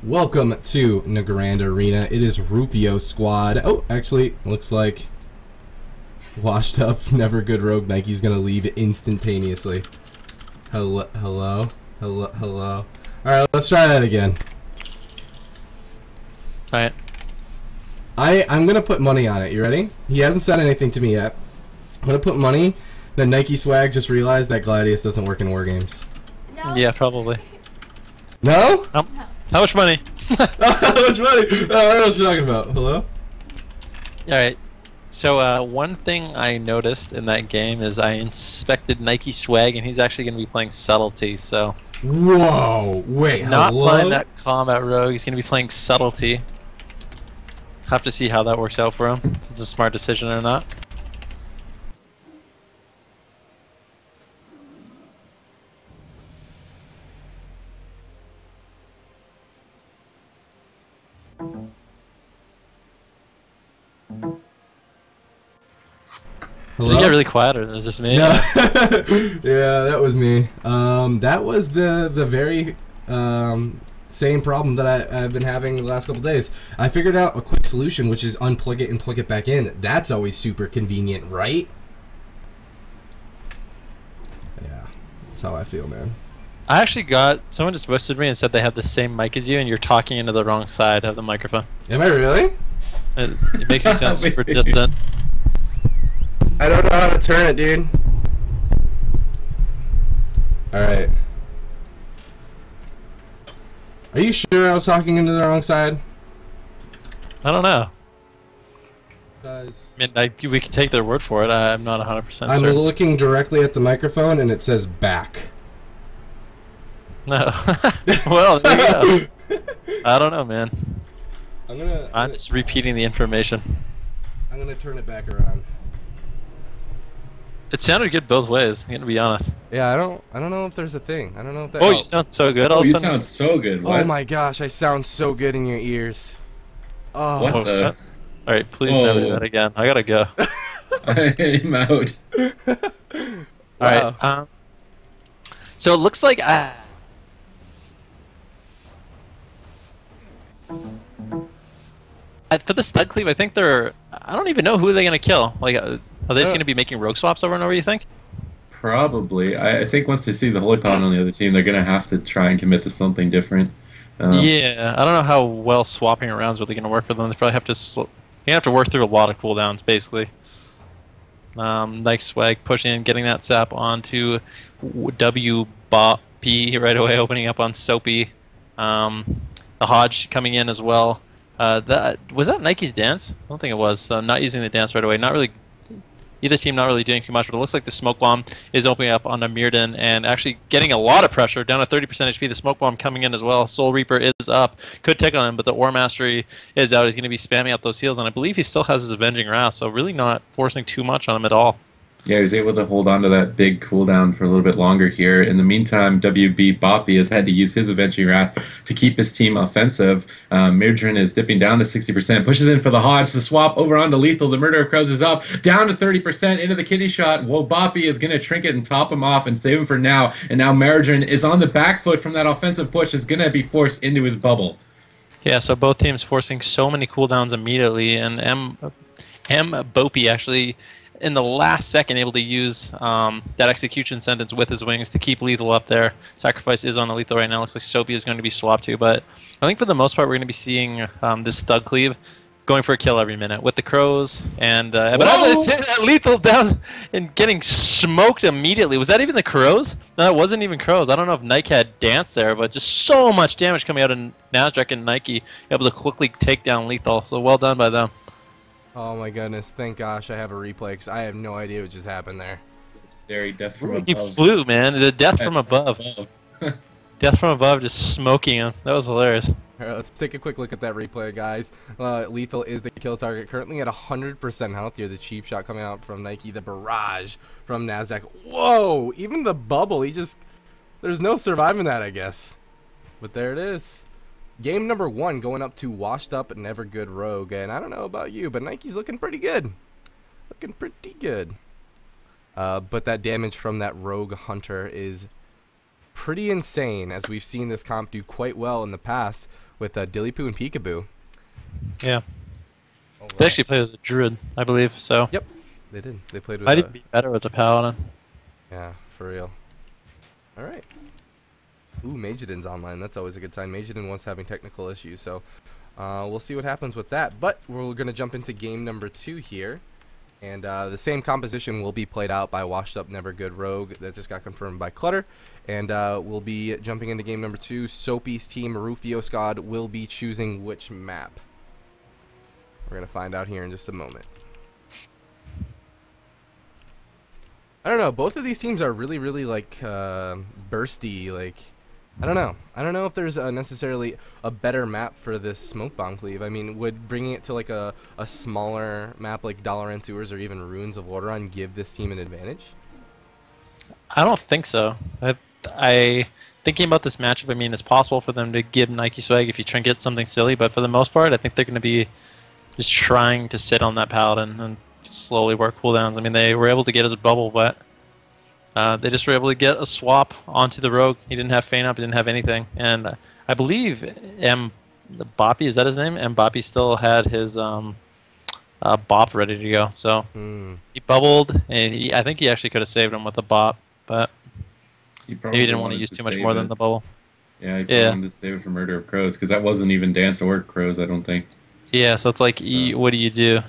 Welcome to Nagrand Arena. It is Rufio Squad. Oh, actually, looks like washed up, never good rogue Nike's gonna leave instantaneously. Hello, hello, hello, hello. Alright, let's try that again. Alright. I'm gonna put money on it. You ready? He hasn't said anything to me yet. I'm gonna put money that Nike Swag just realized that Gladius doesn't work in war games. No. Yeah, probably. No? How much money? How much money? I don't know what you're talking about. Hello? Alright. So, one thing I noticed in that game is I inspected Nike Swag, and he's actually going to be playing Subtlety, so... Whoa! Wait, not hello? playing that Combat Rogue, he's going to be playing Subtlety. Have to see how that works out for him, if it's a smart decision or not. Hello? Did it get really quiet, or is this me? No. Yeah, that was me. That was the very same problem that I've been having the last couple days. I figured out a quick solution, which is unplug it and plug it back in. That's always super convenient, right? Yeah, that's how I feel, man. I actually got... Someone just messaged me and said they have the same mic as you, and you're talking into the wrong side of the microphone. Am I really? It makes you sound super distant. I don't know how to turn it, dude. Alright. Are you sure I was talking into the wrong side? I don't know. Because I mean, we can take their word for it. I'm not 100% certain. I'm looking directly at the microphone and it says back. No. Well, there you go. I don't know, man. I'm just repeating the information. I'm gonna turn it back around. It sounded good both ways, I'm gonna be honest. Yeah, I don't know if there's a thing. I don't know if that. Oh, you sound so good. Oh, all of a you sudden. sound so good. What? Oh my gosh, I sound so good in your ears. Oh. What the? Alright, please never do that again. I gotta go. I'm out. Alright, so it looks like for the stud cleave, I think they're... I don't even know who they're going to kill. Like, are they just going to be making rogue swaps over and over, you think? Probably. I think once they see the Holy Paladin on the other team, they're going to have to try and commit to something different. Yeah, I don't know how well swapping around is really going to work for them. They probably have to... You have to work through a lot of cooldowns, basically. Nike Swag pushing in, getting that sap onto W-Bop-P right away, opening up on Soapy. The Hodge coming in as well. Was that Nike's dance? I don't think it was. So not using the dance right away. Not really. Either team not really doing too much, but it looks like the smoke bomb is opening up on a Mirrodin and actually getting a lot of pressure down to 30% HP. The smoke bomb coming in as well. Soul Reaper is up. Could take on him, but the Ore Mastery is out. He's going to be spamming out those heals, and I believe he still has his Avenging Wrath, so really not forcing too much on him at all. Yeah, he was able to hold on to that big cooldown for a little bit longer here. In the meantime, WB Boppy has had to use his Avenging Wrath to keep his team offensive. Mirdrin is dipping down to 60%, pushes in for the Hodge. The swap over onto Lethal. The Murder of Crows is up, down to 30% into the kidney shot. Well, Boppy is going to trinket and top him off and save him for now. And now Mirdrin is on the back foot from that offensive push, is going to be forced into his bubble. Yeah, so both teams forcing so many cooldowns immediately, and Boppy actually... in the last second, able to use that execution sentence with his wings to keep Lethal up there. Sacrifice is on the Lethal right now. Looks like Soapy is going to be swapped too, but I think for the most part, we're going to be seeing this Thug Cleave going for a kill every minute with the Crows. And but as I said, Lethal down and getting smoked immediately. Was that even the Crows? No, it wasn't even Crows. I don't know if Nike had dance there, but just so much damage coming out of Nasdaq and Nike able to quickly take down Lethal. So well done by them. Oh my goodness! Thank gosh I have a replay because I have no idea what just happened there. Scary death from He above. flew, man. The death from above. Death from above, just smoking him. That was hilarious. All right, let's take a quick look at that replay, guys. Lethal is the kill target, currently at 100% health here. The cheap shot coming out from Nike, the barrage from Nasdaq. Whoa! Even the bubble, there's no surviving that, I guess. But there it is. Game number 1 going up to washed up never good rogue, and I don't know about you, but Nike's looking pretty good. Looking pretty good. But that damage from that rogue hunter is pretty insane, as we've seen this comp do quite well in the past with Dillypoo and Peekaboo. Yeah. All They right. actually played with a druid, I believe. So Yep, they did. They played with. I'd be better with the paladin. Yeah, for real. All right. Ooh, Majidin's online. That's always a good sign. Majidin was having technical issues, so we'll see what happens with that. But we're going to jump into game number 2 here. And the same composition will be played out by Washed Up Never Good Rogue. That just got confirmed by Clutter. And we'll be jumping into game number 2. Soapy's team, Rufio Squad, will be choosing which map. We're going to find out here in just a moment. I don't know. Both of these teams are really, really, like, bursty, like... I don't know. I don't know if there's necessarily a better map for this Smoke Bomb Cleave. I mean, would bringing it to like a smaller map like Dalaran Sewers or even Ruins of Lordaeron give this team an advantage? I don't think so. I thinking about this matchup, I mean, it's possible for them to give Nike swag if you try and get something silly, but for the most part, I think they're going to be just trying to sit on that paladin and slowly work cooldowns. I mean, they were able to get his bubble, but they just were able to get a swap onto the rogue. He didn't have feint up, he didn't have anything. And I believe Boppy, is that his name? Boppy still had his bop ready to go. So he bubbled, and I think he actually could have saved him with a bop, but maybe he didn't want to use too much more than the bubble. Yeah, he probably wanted to save it for Murder of Crows, because that wasn't even Dance or Crows, I don't think. Yeah, so it's like, what do?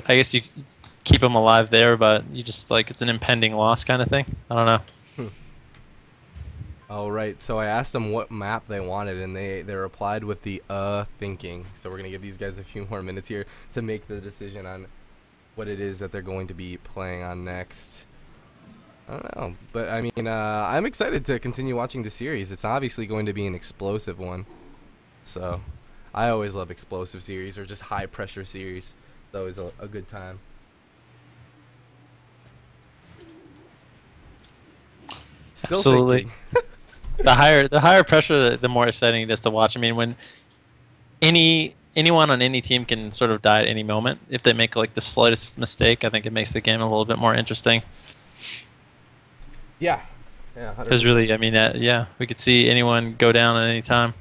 I guess you keep him alive there, but you just like it's an impending loss kind of thing. I don't know. All right, so I asked them what map they wanted, and they replied with the thinking. So we're gonna give these guys a few more minutes here to make the decision on what it is that they're going to be playing on next. I don't know, but I mean, I'm excited to continue watching the series. It's obviously going to be an explosive one, so I always love explosive series or just high pressure series. It's always a good time. Still Absolutely. thinking. the higher pressure, the more exciting it is to watch. I mean, when anyone on any team can sort of die at any moment, if they make like the slightest mistake, I think it makes the game a little bit more interesting. Yeah. Because really, I mean, yeah, we could see anyone go down at any time.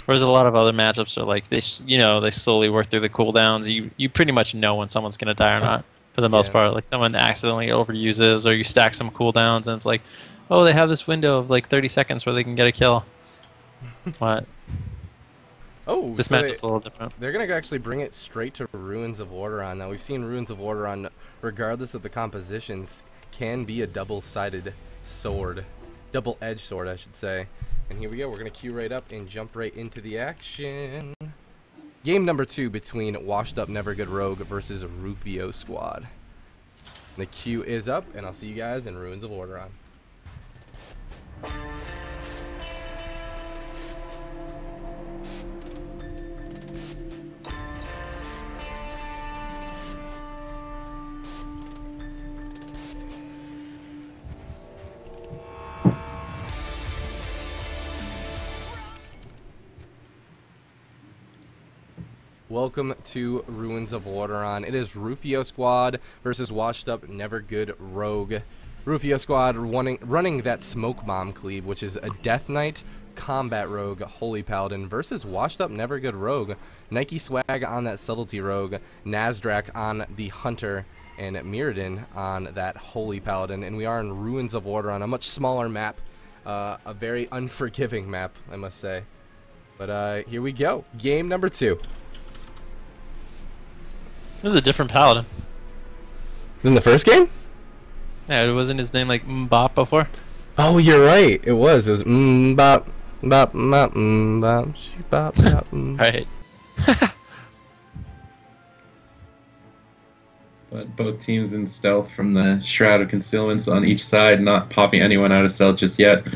Whereas a lot of other matchups are like they slowly work through the cooldowns. You pretty much know when someone's gonna die or not for the most part. Like someone accidentally overuses, or you stack some cooldowns, and it's like, oh, they have this window of like 30 seconds where they can get a kill. What? Oh, this so matchup's a little different. They're going to actually bring it straight to Ruins of Lordaeron. Now, we've seen Ruins of Lordaeron, regardless of the compositions, can be a double-sided sword. Double-edged sword, I should say. And here we go. We're going to queue right up and jump right into the action. Game number 2 between Washed Up Never Good Rogue versus Rufio Squad. The queue is up, and I'll see you guys in Ruins of Lordaeron. Welcome to Ruins of Lordaeron. It is Rufio Squad versus Washed Up Never Good Rogue. Rufio Squad running that Smoke Bomb Cleave, which is a Death Knight, Combat Rogue, Holy Paladin, versus Washed Up Never Good Rogue. Nike Swag on that Subtlety Rogue, Nazdrak on the Hunter, and Mirrodin on that Holy Paladin. And we are in Ruins of Lordaeron, a much smaller map, a very unforgiving map, I must say. But here we go. Game number 2. This is a different paladin. Than the first game? Yeah, wasn't his name like Mbop before? Oh, you're right. It was. It was Mbop, Mbop, Mbop, Mbop, Mbop, Mbop. Right. But both teams in stealth from the Shroud of Concealments on each side, not popping anyone out of stealth just yet.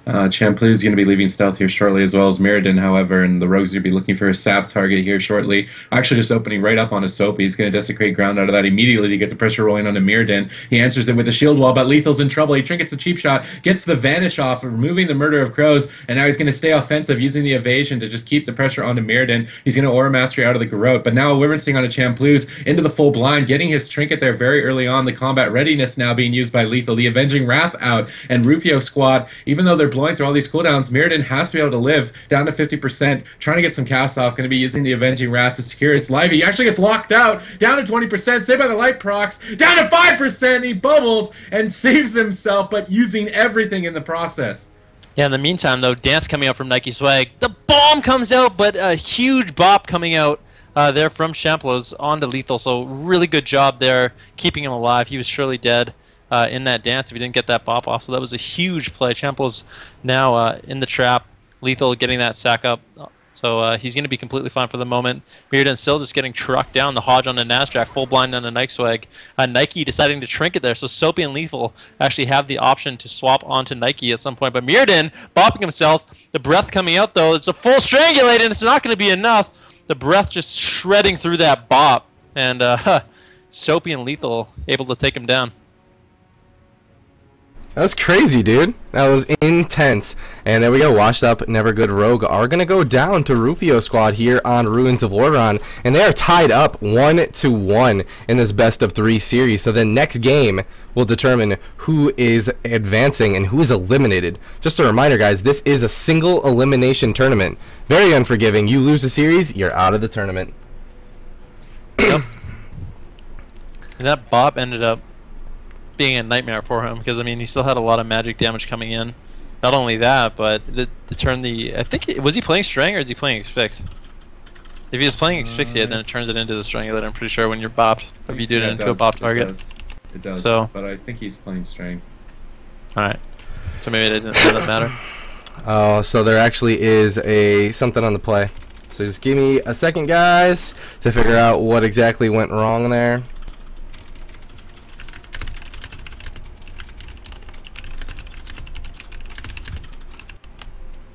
Champloo is going to be leaving stealth here shortly, as well as Mirrodin, however, and the Rogue's going to be looking for a sap target here shortly. Actually, just opening right up on a Soapy. He's going to desecrate ground out of that immediately to get the pressure rolling onto Mirrodin. He answers it with a shield wall, but Lethal's in trouble. He trinkets the cheap shot, gets the vanish off, removing the Murder of Crows, and now he's going to stay offensive using the evasion to just keep the pressure onto Mirrodin. He's going to Aura Mastery out of the Garrote, but now Wyvernsting onto Champloo's into the full blind, getting his trinket there very early on. The combat readiness now being used by Lethal. The Avenging Wrath out, and Rufio Squad, even though they're blowing through all these cooldowns. Mirrodin has to be able to live down to 50%, trying to get some cast off, going to be using the Avenging Wrath to secure his life. He actually gets locked out, down to 20%, saved by the light procs, down to 5%, he bubbles and saves himself, but using everything in the process. Yeah, in the meantime, though, Dance coming out from Nike Swag. The bomb comes out, but a huge bop coming out there from Shamplos onto Lethal. So really good job there, keeping him alive. He was surely dead in that dance if he didn't get that bop off. So that was a huge play. Shamplos now in the trap. Lethal getting that sack up. So he's going to be completely fine for the moment. Mirrodin still just getting trucked down. The Hodge on the Nasdaq, full blind on the Nike Swag. Nike deciding to trinket there, so Soapy and Lethal actually have the option to swap onto Nike at some point. But Mirrodin bopping himself. The breath coming out, though. It's a full strangulate, and it's not going to be enough. The breath just shredding through that bop. And Soapy and Lethal able to take him down. That was crazy, dude. That was intense. And there we go. Washed Up, Never Good Rogue are going to go down to Rufio Squad here on Ruins of Lordaeron. And they are tied up 1-1 in this best-of-3 series. So the next game will determine who is advancing and who is eliminated. Just a reminder, guys, this is a single elimination tournament. Very unforgiving. You lose the series, you're out of the tournament. Yep. And that bop ended up being a nightmare for him because, I mean, he still had a lot of magic damage coming in. Not only that, but to turn the... I think... Was he playing Strang or is he playing Asphyx? If he was playing Asphyxiate, then it turns it into the Strangulate, I'm pretty sure, when you're bopped. If you do it into a bop target. It does. So, but I think he's playing Strang. Alright. So maybe it doesn't matter. Oh, so there actually is something on the play. So just give me a second, guys, to figure out what exactly went wrong there.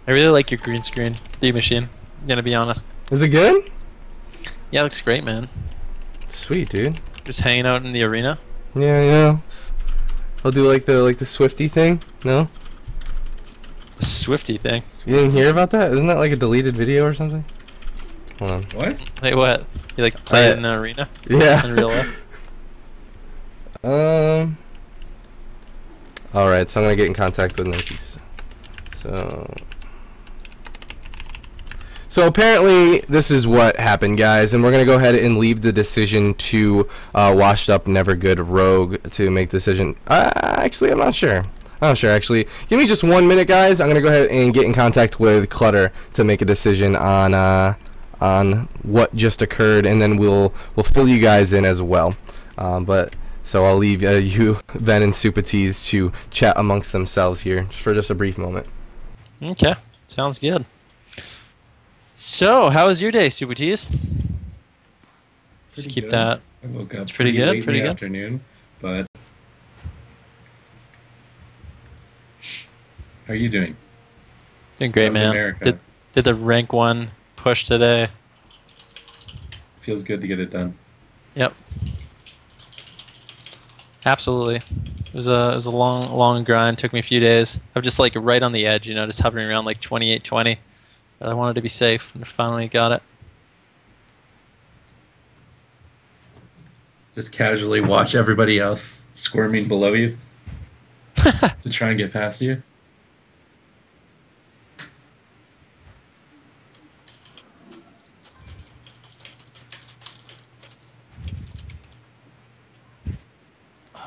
I really like your green screen, D-Machine. I'm gonna be honest. Is it good? Yeah, it looks great, man. Sweet, dude. Just hanging out in the arena. Yeah, yeah. I'll do like the Swifty thing. No? The Swifty thing. You didn't hear about that? Isn't that like a deleted video or something? Hold on. What? Hey, what? You like play it in an arena? Yeah. In real life? Alright, so I'm gonna get in contact with Nikes. So apparently this is what happened, guys, and we're gonna go ahead and leave the decision to Washed Up Never Good Rogue to make the decision. Actually, I'm not sure. Actually. Give me just 1 minute, guys. I'm gonna go ahead and get in contact with Clutter to make a decision on what just occurred, and then we'll fill you guys in as well. So I'll leave you, Ben and Supatees, to chat amongst themselves here for just a brief moment. Okay, sounds good. So, how was your day, Supatees? Just keep good. that. I woke up It's pretty good, late in pretty the good. afternoon, but how are you doing? Doing great, How's man. America? Did the rank 1 push today? Feels good to get it done. Yep. Absolutely. It was a long grind. Took me a few days. I'm just like right on the edge, you know, just hovering around like 28-20. But I wanted to be safe, and finally got it. Just casually watch everybody else squirming below you to try and get past you.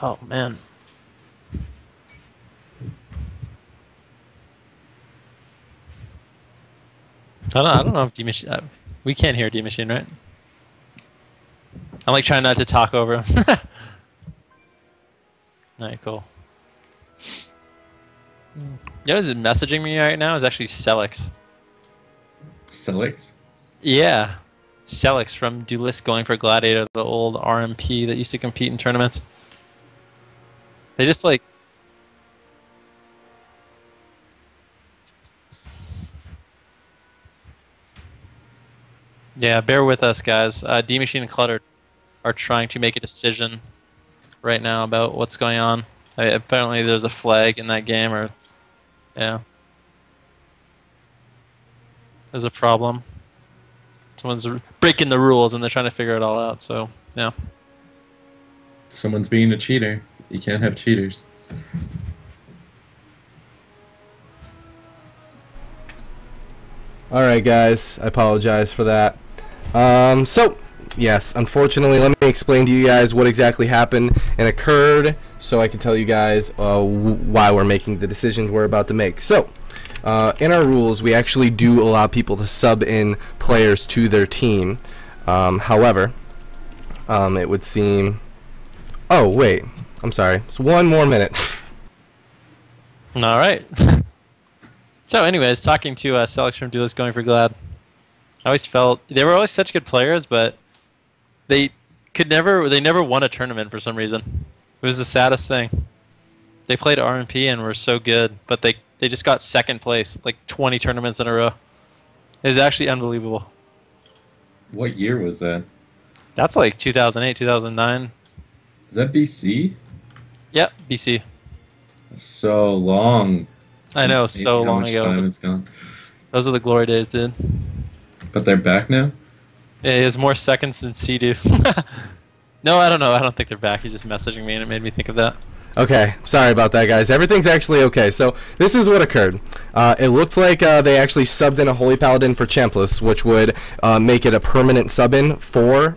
Oh man. I don't know if D-Machine... we can't hear D-Machine, right? I'm like trying not to talk over him. Alright, cool. You know who's messaging me right now is actually Celix. Celix? Yeah. Celix from Duelist Going for Gladiator, the old RMP that used to compete in tournaments. They just like... Yeah, bear with us, guys. D-Machine and Clutter are trying to make a decision right now about what's going on. Apparently there's a flag in that game, or... Yeah. There's a problem. Someone's breaking the rules and they're trying to figure it all out, so, yeah. Someone's being a cheater. You can't have cheaters. All right, guys. I apologize for that. So, yes, unfortunately, let me explain to you guys what exactly happened and occurred so I can tell you guys why we're making the decisions we're about to make. So, in our rules, we actually do allow people to sub in players to their team. However, it would seem... Oh, wait. I'm sorry. It's one more minute. All right. So, anyways, talking to Selix from Duelist Going for Glad, I always felt they were always such good players, but they never won a tournament for some reason. It was the saddest thing. They played RMP and were so good, but they just got second place, like 20 tournaments in a row. It was actually unbelievable. What year was that? That's like 2008, 2009. Is that BC? Yep, BC. So long. I know, so How long much ago. time has gone. Those are the glory days, dude. But they're back now? Yeah, he has more seconds than C do. No, I don't know. I don't think they're back. He's just messaging me, and it made me think of that. Okay, sorry about that, guys. Everything's actually okay. So this is what occurred. It looked like they actually subbed in a Holy Paladin for Champlus, which would make it a permanent sub-in for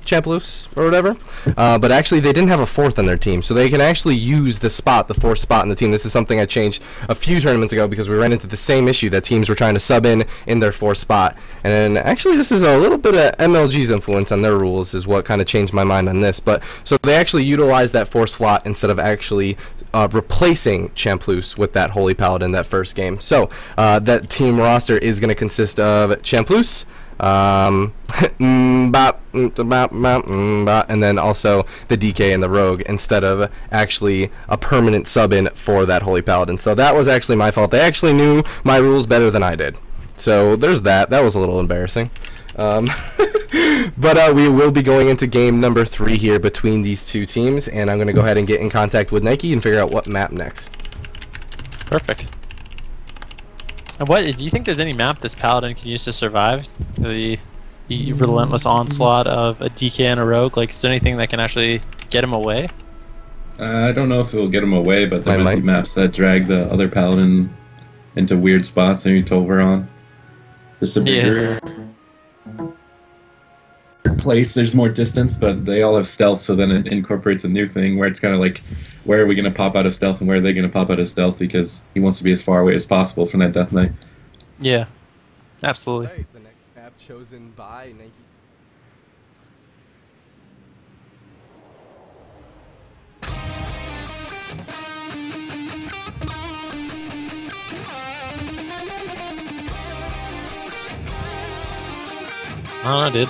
Champlus or whatever. But actually, they didn't have a fourth on their team, so they can actually use the spot, the fourth spot in the team. This is something I changed a few tournaments ago because we ran into the same issue that teams were trying to sub in their fourth spot. And actually, this is a little bit of MLG's influence on their rules is what kind of changed my mind on this. But so they actually utilized that fourth slot instead of actually replacing Champlus with that Holy Paladin that first game. So that team roster is going to consist of Champlus, and then also the DK and the Rogue instead of actually a permanent sub-in for that Holy Paladin. So that was actually my fault. They actually knew my rules better than I did. So there's that. That was a little embarrassing. But we will be going into game number 3 here between these two teams, and I'm going to go ahead and get in contact with Nike and figure out what map next. Perfect. And what do you think there's any map this Paladin can use to survive the relentless onslaught of a DK and a Rogue? Like, is there anything that can actually get him away? I don't know if it will get him away, but there might be maps that drag the other Paladin into weird spots. Maybe Tolveron. Just a bigger place. There's more distance, but they all have stealth, so then it incorporates a new thing where it's kind of like, where are we going to pop out of stealth and where are they going to pop out of stealth, because he wants to be as far away as possible from that Death Knight. Yeah, absolutely. Right, the next map chosen by Nike. Oh, dude.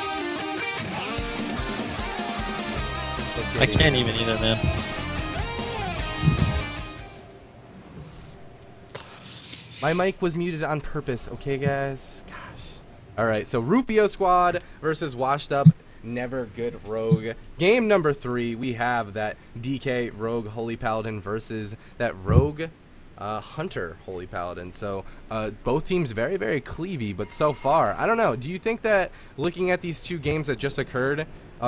I can't even either, man. My mic was muted on purpose, okay, guys? Gosh. Alright, so Rufio Squad versus Washed Up Never Good Rogue. Game number 3, we have that DK Rogue Holy Paladin versus that Rogue Hunter Holy Paladin. So both teams very, very cleavy, but so far, I don't know. Do you think that looking at these two games that just occurred,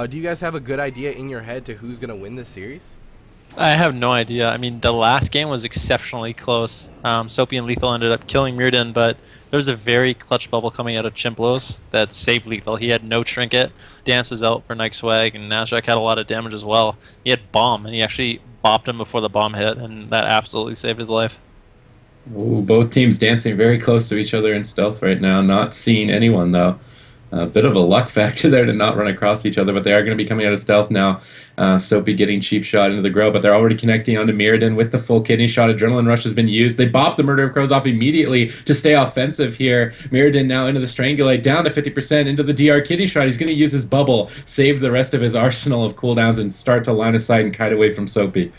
do you guys have a good idea in your head to who's going to win this series? I have no idea. I mean, the last game was exceptionally close. Soapy and Lethal ended up killing Mirrodin, but there was a very clutch bubble coming out of Chimplos that saved Lethal. He had no trinket. Dance was out for Nike Swag, and Nasdaq had a lot of damage as well. He had bomb, and he actually bopped him before the bomb hit, and that absolutely saved his life. Ooh, both teams dancing very close to each other in stealth right now. Not seeing anyone, though. A bit of a luck factor there to not run across each other, but they are going to be coming out of stealth now. Soapy getting cheap shot into the Grow, but they're already connecting onto Mirrodin with the full kidney shot. Adrenaline Rush has been used. They bop the Murder of Crows off immediately to stay offensive here. Mirrodin now into the Strangulate, down to 50% into the DR kidney shot. He's going to use his bubble, save the rest of his arsenal of cooldowns, and start to line of sight and kite away from Soapy.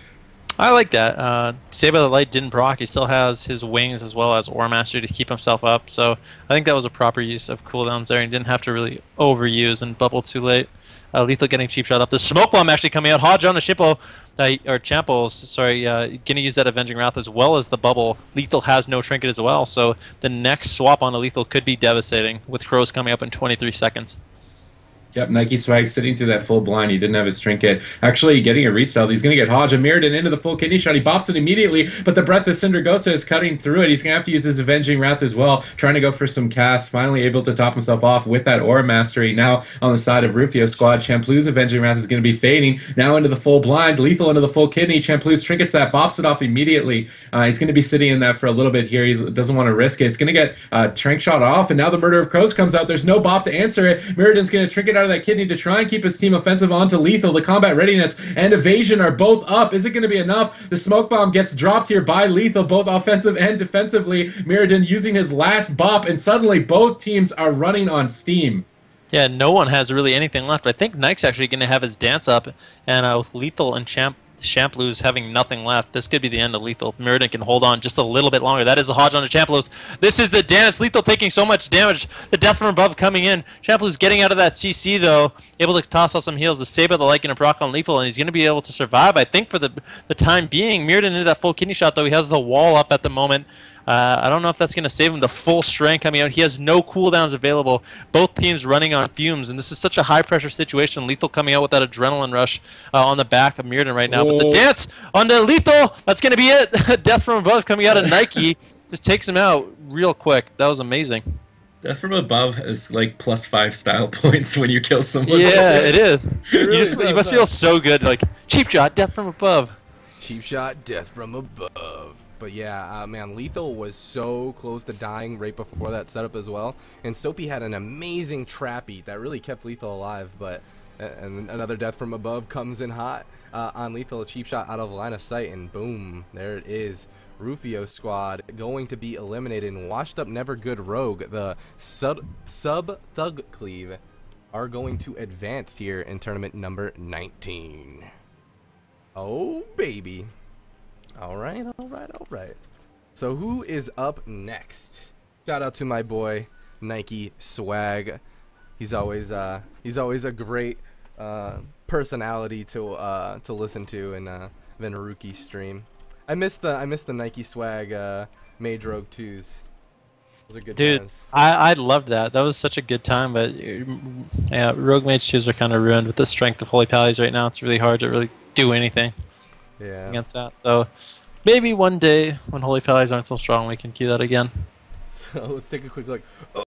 I like that. Saved by the Light didn't proc. He still has his wings as well as Ore Master to keep himself up. So I think that was a proper use of cooldowns there. He didn't have to really overuse and bubble too late. Lethal getting cheap shot up. The Smoke Bomb actually coming out. Hodge on the Shippo, or Champos, sorry, going to use that Avenging Wrath as well as the bubble. Lethal has no trinket as well, so the next swap on the Lethal could be devastating with Crows coming up in 23 seconds. Yep, Nike Swag sitting through that full blind. He didn't have his trinket. Actually getting a resell. He's going to get Hodge and Mirrodin into the full kidney shot. He bops it immediately, but the Breath of Cindergosa is cutting through it. He's going to have to use his Avenging Wrath as well, trying to go for some casts. Finally able to top himself off with that Aura Mastery. Now on the side of Rufio Squad, Champlu's Avenging Wrath is going to be fading. Now into the full blind. Lethal into the full kidney. Champlu's trinkets that, bops it off immediately. He's going to be sitting in that for a little bit here. He doesn't want to risk it. It's going to get Trank shot off, and now the Murder of Crows comes out. There's no bop to answer it. Mirrodin's going to trinket out of that kidney to try and keep his team offensive onto Lethal. The combat readiness and evasion are both up. Is it going to be enough? The smoke bomb gets dropped here by Lethal, both offensive and defensively. Mirrodin using his last bop, and suddenly both teams are running on steam. Yeah, no one has really anything left. I think Nike's actually going to have his dance up, and with Lethal and Champlu's having nothing left, this could be the end of Lethal. Mirrodin can hold on just a little bit longer. That is the Hodge on the Champlu's. This is the dance. Lethal taking so much damage. The death from above coming in. Champlu's getting out of that CC though, able to toss out some heals. The Saber, the Lycan, and proc on Lethal, and he's going to be able to survive, I think, for the time being. Mirrodin into that full kidney shot though. He has the wall up at the moment. I don't know if that's going to save him. The full strength coming out. He has no cooldowns available. Both teams running on fumes, and this is such a high-pressure situation. Lethal coming out with that adrenaline rush on the back of Mirrodin right now. But the dance on the Lethal, that's going to be it. Death from above coming out of Nike. Just takes him out real quick. That was amazing. Death from above is like +5 style points when you kill someone. Yeah, it is. It really You must feel so good. Like, cheap shot, death from above. Cheap shot, death from above. But yeah, man, Lethal was so close to dying right before that setup as well. And Soapy had an amazing trap beat that really kept Lethal alive. But and another death from above comes in hot on Lethal. A cheap shot out of line of sight, and boom, there it is. Rufio Squad going to be eliminated, and washed up Never Good Rogue, the sub Thug Cleave, are going to advance here in tournament number 19. Oh, baby. All right. So who is up next? Shout out to my boy Nike Swag. He's always a great personality to listen to in Venaruki stream. I miss the Nike Swag Mage Rogue 2s. Those are good times. I loved that. That was such a good time. But yeah, Rogue Mage 2s are kind of ruined with the strength of Holy Pallies right now. It's really hard to really do anything against that. So maybe one day when Holy Pallies aren't so strong, we can key that again. So let's take a quick look.